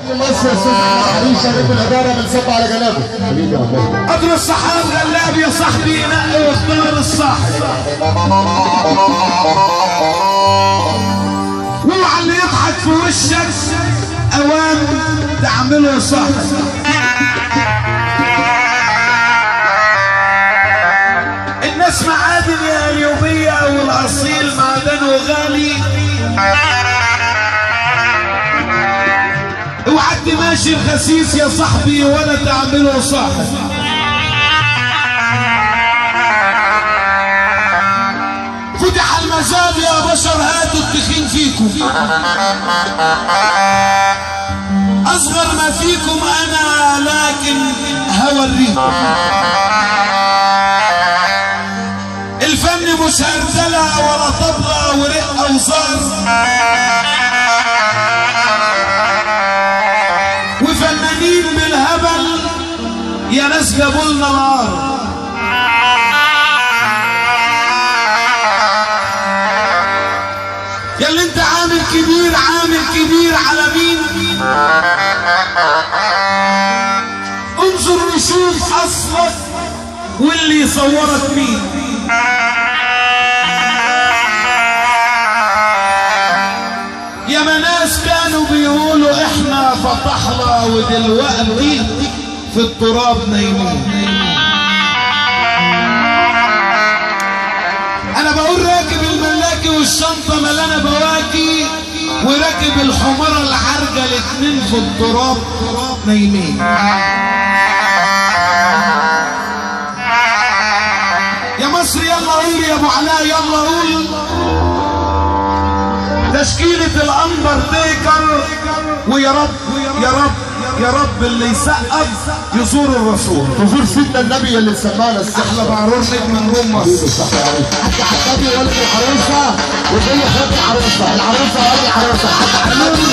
مصر استاذ شريف الاداره بنصب على جنابه. قدر الصحاب غلاب يا صاحبي نقي واختار الصح. اوعى اللي يضحك في وشك اوان تعمله صح. الناس معادن يا اليوبيه والاصيل معدنه غالي. اوعى ماشي الخسيس يا صاحبي ولا تعمله صح. فتح المجال يا بشر هاتوا التخين فيكم. اصغر ما فيكم انا لكن هوريكم. الفن مش هرتلة ولا طبلة ورقة وصار. وفنانين بالهبل يا ناس جابولنا نار. يا اللي انت عامل كبير على مين؟ انظر وشوف اصلك واللي صورك مين. يا ما ناس كانوا بيقولوا احنا فتحنا ودلوقتي في التراب نايمين. انا بقول راكب الملاكي والشنطه ملانه بواكي وراكب الحماره العرجه الاتنين في التراب نايمين. يا مصر يلا قول يا ابو علاء يلا قول. تشكيلة الأندرتيكر ويا رب يا رب يا رب اللي يسقف يزور الرسول. تزور سيدنا النبي اللي سمانا السحر. احلى معرور نجم نجوم مصر. حتى حبابي ولد العروسة وجاي خد العروسة. العروسة ولد العروسة حتى حبابي.